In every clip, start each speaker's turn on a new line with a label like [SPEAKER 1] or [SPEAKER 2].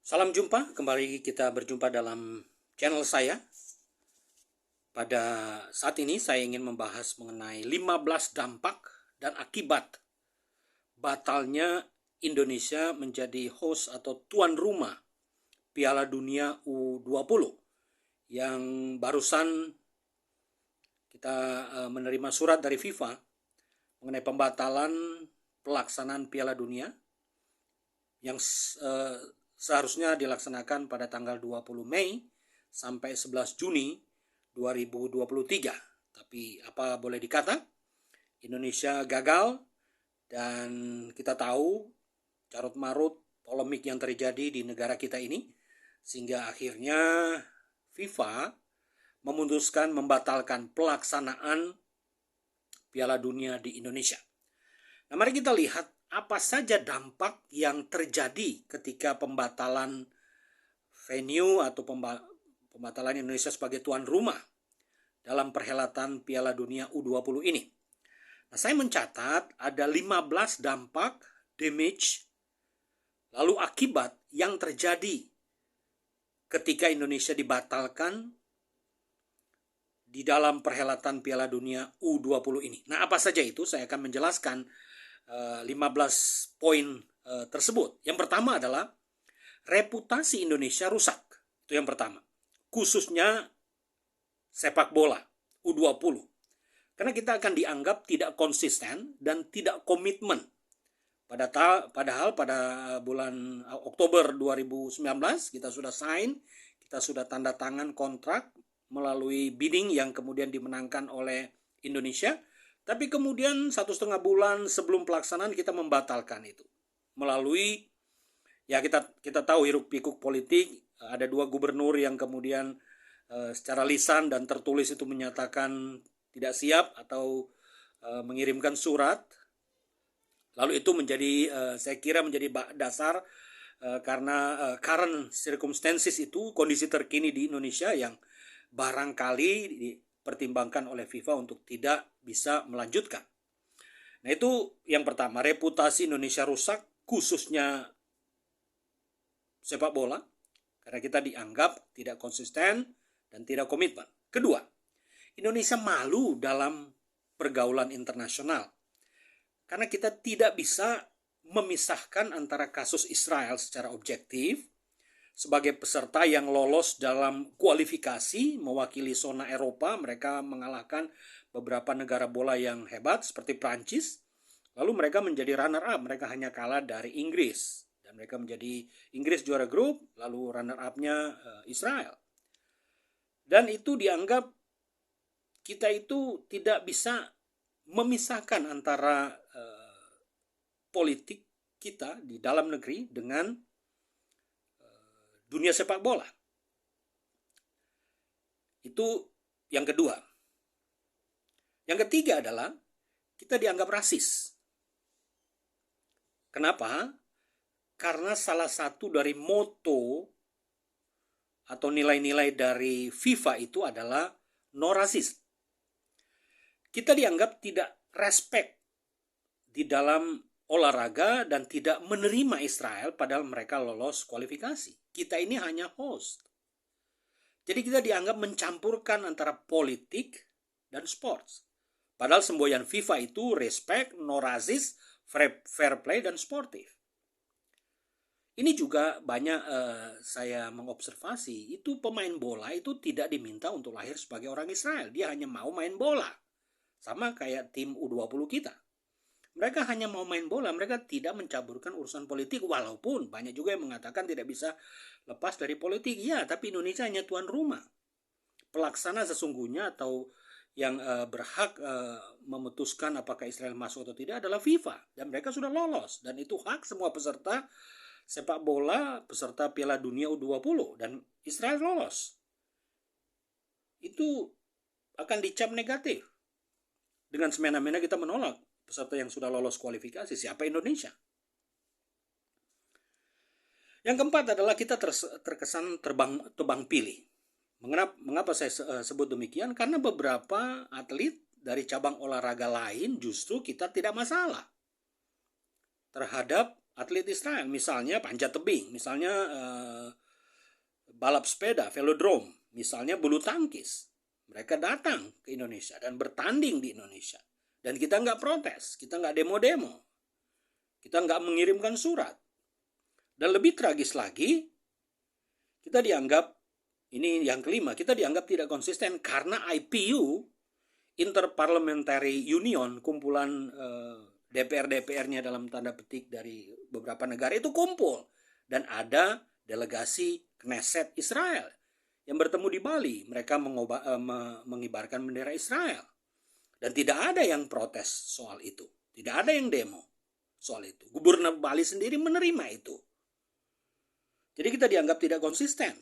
[SPEAKER 1] Salam jumpa, kembali kita berjumpa dalam channel saya. Pada saat ini saya ingin membahas mengenai 15 dampak dan akibat batalnya Indonesia menjadi host atau tuan rumah Piala Dunia U20 yang barusan kita menerima surat dari FIFA mengenai pembatalan pelaksanaan Piala Dunia yang seharusnya dilaksanakan pada tanggal 20 Mei sampai 11 Juni 2023. Tapi apa boleh dikata, Indonesia gagal dan kita tahu carut-marut polemik yang terjadi di negara kita ini, sehingga akhirnya FIFA memutuskan membatalkan pelaksanaan Piala Dunia di Indonesia. Nah, mari kita lihat apa saja dampak yang terjadi ketika pembatalan venue atau pembatalan Indonesia sebagai tuan rumah dalam perhelatan Piala Dunia U20 ini. Nah, saya mencatat ada 15 dampak, damage, lalu akibat yang terjadi ketika Indonesia dibatalkan di dalam perhelatan Piala Dunia U20 ini. Nah, apa saja itu? Saya akan menjelaskan 15 poin tersebut. Yang pertama adalah reputasi Indonesia rusak. Itu yang pertama. Khususnya sepak bola U20. Karena kita akan dianggap tidak konsisten dan tidak komitmen. Padahal pada bulan Oktober 2019 kita sudah sign, kita sudah tanda tangan kontrak melalui bidding yang kemudian dimenangkan oleh Indonesia. Tapi kemudian 1,5 bulan sebelum pelaksanaan kita membatalkan itu. Melalui, ya kita tahu hiruk pikuk politik, ada 2 gubernur yang kemudian secara lisan dan tertulis itu menyatakan tidak siap atau mengirimkan surat. Lalu itu menjadi, saya kira menjadi dasar karena current circumstances itu, kondisi terkini di Indonesia yang barangkali dipertimbangkan oleh FIFA untuk tidak bisa melanjutkan. Nah, itu yang pertama, reputasi Indonesia rusak, khususnya sepak bola, karena kita dianggap tidak konsisten dan tidak komitmen. Kedua, Indonesia malu dalam pergaulan internasional, karena kita tidak bisa memisahkan antara kasus Israel secara objektif sebagai peserta yang lolos dalam kualifikasi mewakili zona Eropa. Mereka mengalahkan beberapa negara bola yang hebat seperti Prancis. Lalu mereka menjadi runner up, mereka hanya kalah dari Inggris. Dan mereka menjadi Inggris juara grup, lalu runner up-nya Israel. Dan itu dianggap kita itu tidak bisa memisahkan antara politik kita di dalam negeri dengan dunia sepak bola. Itu yang kedua. Yang ketiga adalah kita dianggap rasis. Kenapa? Karena salah satu dari moto atau nilai-nilai dari FIFA itu adalah no racist. Kita dianggap tidak respect di dalam olahraga dan tidak menerima Israel padahal mereka lolos kualifikasi. Kita ini hanya host. Jadi kita dianggap mencampurkan antara politik dan sports. Padahal semboyan FIFA itu respect, no racist, fair play, dan sportif. Ini juga banyak saya mengobservasi, itu pemain bola itu tidak diminta untuk lahir sebagai orang Israel. Dia hanya mau main bola. Sama kayak tim U20 kita. Mereka hanya mau main bola, mereka tidak mencampurkan urusan politik. Walaupun banyak juga yang mengatakan tidak bisa lepas dari politik. Ya, tapi Indonesia hanya tuan rumah. Pelaksana sesungguhnya atau yang berhak memutuskan apakah Israel masuk atau tidak adalah FIFA. Dan mereka sudah lolos. Dan itu hak semua peserta sepak bola, peserta Piala Dunia U20. Dan Israel lolos. Itu akan dicap negatif. Dengan semena-mena kita menolak peserta yang sudah lolos kualifikasi. Siapa Indonesia? Yang keempat adalah kita terkesan tebang pilih. Mengapa saya sebut demikian? Karena beberapa atlet dari cabang olahraga lain justru kita tidak masalah terhadap atlet Israel, misalnya panjat tebing, misalnya balap sepeda, velodrome, misalnya bulu tangkis. Mereka datang ke Indonesia dan bertanding di Indonesia. Dan kita nggak protes, kita nggak demo-demo, kita nggak mengirimkan surat. Dan lebih tragis lagi, kita dianggap, ini yang kelima, kita dianggap tidak konsisten karena IPU, Interparliamentary Union, kumpulan DPR-DPR-nya dalam tanda petik dari beberapa negara itu kumpul. Dan ada delegasi Knesset Israel yang bertemu di Bali. Mereka mengibarkan bendera Israel. Dan tidak ada yang protes soal itu. Tidak ada yang demo soal itu. Gubernur Bali sendiri menerima itu. Jadi kita dianggap tidak konsisten.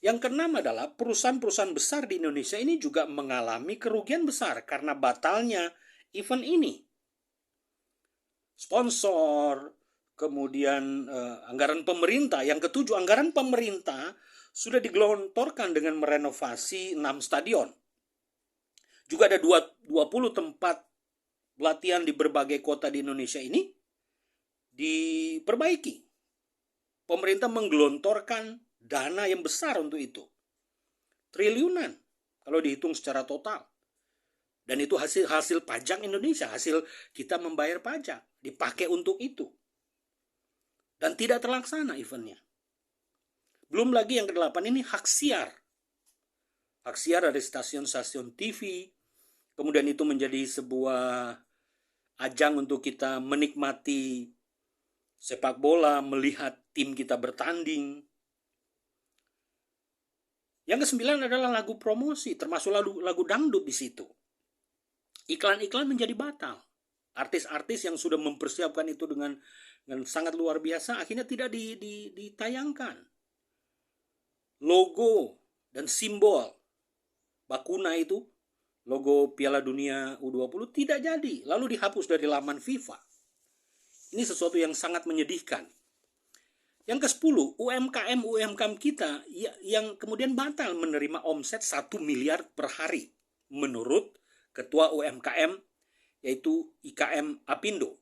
[SPEAKER 1] Yang keenam adalah perusahaan-perusahaan besar di Indonesia ini juga mengalami kerugian besar karena batalnya event ini. Sponsor, kemudian anggaran pemerintah. Yang ketujuh, anggaran pemerintah sudah digelontorkan dengan merenovasi 6 stadion. Juga ada 20 tempat pelatihan di berbagai kota di Indonesia ini diperbaiki. Pemerintah menggelontorkan dana yang besar untuk itu. Triliunan kalau dihitung secara total. Dan itu hasil pajak Indonesia, hasil kita membayar pajak, dipakai untuk itu. Dan tidak terlaksana eventnya. Belum lagi yang ke-8 ini hak siar. Hak siar dari stasiun-stasiun TV, kemudian itu menjadi sebuah ajang untuk kita menikmati sepak bola, melihat tim kita bertanding. Yang ke-9 adalah lagu promosi, termasuk lagu dangdut di situ. Iklan-iklan menjadi batal. Artis-artis yang sudah mempersiapkan itu dengan sangat luar biasa akhirnya tidak ditayangkan. Logo dan simbol bakuna itu, logo Piala Dunia U20 tidak jadi, lalu dihapus dari laman FIFA. Ini sesuatu yang sangat menyedihkan. Yang ke-10, UMKM kita yang kemudian batal menerima omset 1 miliar per hari menurut Ketua UMKM yaitu IKM Apindo.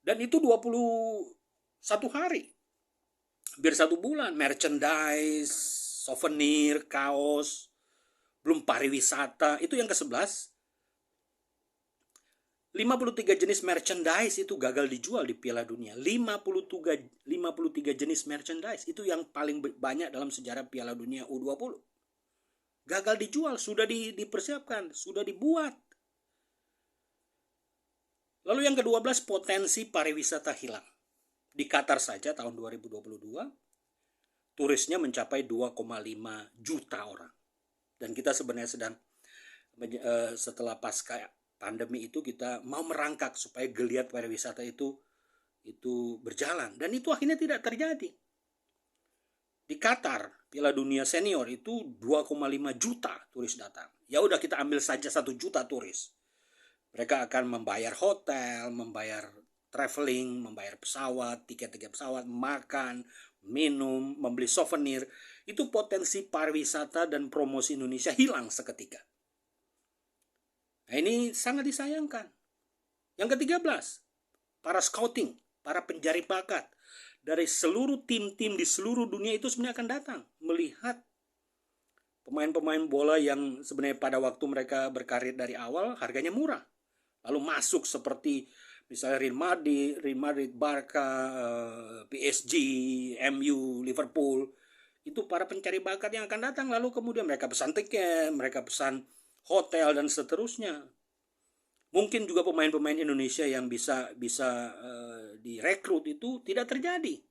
[SPEAKER 1] Dan itu 21 hari. Hampir 1 bulan. Merchandise, souvenir, kaos, belum pariwisata. Itu yang ke-11. 53 jenis merchandise itu gagal dijual di Piala Dunia. 53 jenis merchandise itu yang paling banyak dalam sejarah Piala Dunia U20. Gagal dijual, sudah dipersiapkan, sudah dibuat. Lalu yang ke-12, potensi pariwisata hilang. Di Qatar saja tahun 2022, turisnya mencapai 2,5 juta orang. Dan kita sebenarnya sedang, setelah pasca pandemi itu, kita mau merangkak supaya geliat pariwisata itu berjalan. Dan itu akhirnya tidak terjadi. Di Qatar, Piala Dunia Senior itu 2,5 juta turis datang. Ya udah kita ambil saja 1 juta turis. Mereka akan membayar hotel, membayar traveling, membayar pesawat, tiket-tiket pesawat, makan, minum, membeli souvenir. Itu potensi pariwisata dan promosi Indonesia hilang seketika. Nah, ini sangat disayangkan. Yang ke-13, para scouting, para pencari bakat dari seluruh tim-tim di seluruh dunia itu sebenarnya akan datang melihat pemain-pemain bola yang sebenarnya pada waktu mereka berkarir dari awal harganya murah. Lalu masuk seperti misalnya Real Madrid, Barca, PSG, MU, Liverpool. Itu para pencari bakat yang akan datang. Lalu kemudian mereka pesan tiket, mereka pesan hotel dan seterusnya. Mungkin juga pemain-pemain Indonesia yang bisa direkrut itu tidak terjadi.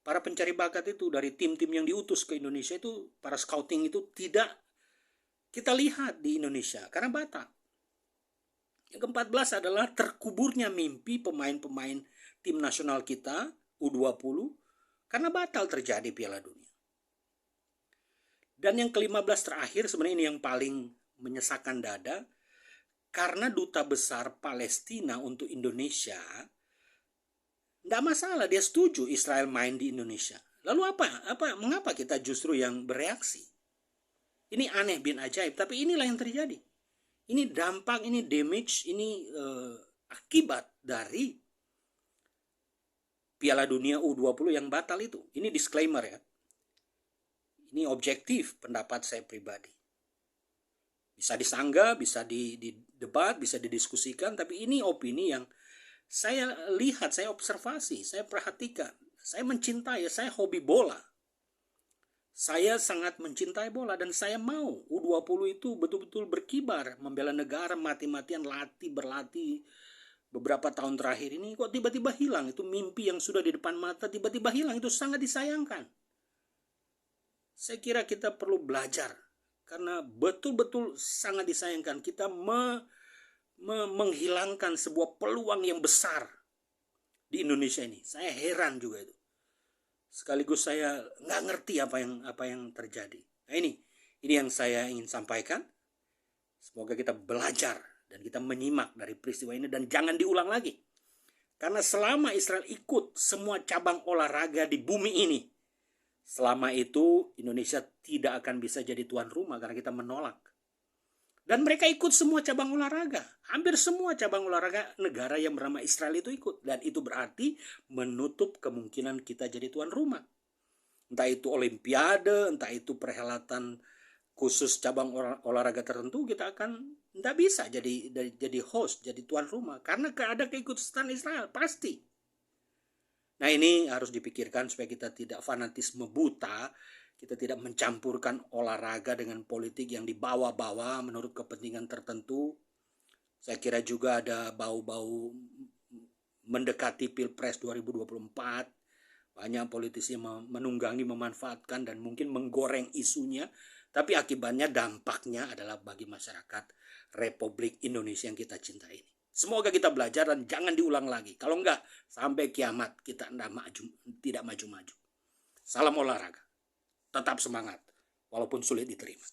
[SPEAKER 1] Para pencari bakat itu dari tim-tim yang diutus ke Indonesia itu, para scouting itu tidak kita lihat di Indonesia karena batal. Yang ke-14 adalah terkuburnya mimpi pemain-pemain tim nasional kita U20 karena batal terjadi Piala Dunia. Dan yang ke-15 terakhir sebenarnya ini yang paling menyesakkan dada, karena duta besar Palestina untuk Indonesia tidak masalah, dia setuju Israel main di Indonesia. Lalu mengapa kita justru yang bereaksi? Ini aneh bin ajaib, tapi inilah yang terjadi. Ini dampak, ini damage, ini akibat dari Piala Dunia U20 yang batal itu. Ini disclaimer ya. Ini objektif pendapat saya pribadi. Bisa disanggah, bisa didebat, bisa didiskusikan, tapi ini opini yang saya lihat, saya observasi, saya perhatikan. Saya mencintai, saya hobi bola. Saya sangat mencintai bola dan saya mau U20 itu betul-betul berkibar, membela negara, mati-matian, berlatih. Beberapa tahun terakhir ini kok tiba-tiba hilang. Itu mimpi yang sudah di depan mata tiba-tiba hilang. Itu sangat disayangkan. Saya kira kita perlu belajar. Karena betul-betul sangat disayangkan. Kita menghilangkan sebuah peluang yang besar di Indonesia ini. Saya heran juga itu. Sekaligus saya nggak ngerti apa yang terjadi. Nah ini yang saya ingin sampaikan. Semoga kita belajar dan kita menyimak dari peristiwa ini dan jangan diulang lagi. Karena selama Israel ikut semua cabang olahraga di bumi ini, selama itu Indonesia tidak akan bisa jadi tuan rumah karena kita menolak. Dan mereka ikut semua cabang olahraga. Hampir semua cabang olahraga negara yang bernama Israel itu ikut. Dan itu berarti menutup kemungkinan kita jadi tuan rumah. Entah itu olimpiade, entah itu perhelatan khusus cabang olahraga tertentu, kita akan tidak bisa jadi host, jadi tuan rumah. Karena ada keikutsertaan Israel, pasti. Nah ini harus dipikirkan supaya kita tidak fanatisme buta, kita tidak mencampurkan olahraga dengan politik yang dibawa-bawa menurut kepentingan tertentu. Saya kira juga ada bau-bau mendekati Pilpres 2024. Banyak politisi yang menunggangi, memanfaatkan dan mungkin menggoreng isunya. Tapi akibatnya, dampaknya adalah bagi masyarakat Republik Indonesia yang kita cintai ini. Semoga kita belajar dan jangan diulang lagi. Kalau enggak, sampai kiamat kita tidak maju-maju. Salam olahraga. Tetap semangat, walaupun sulit diterima.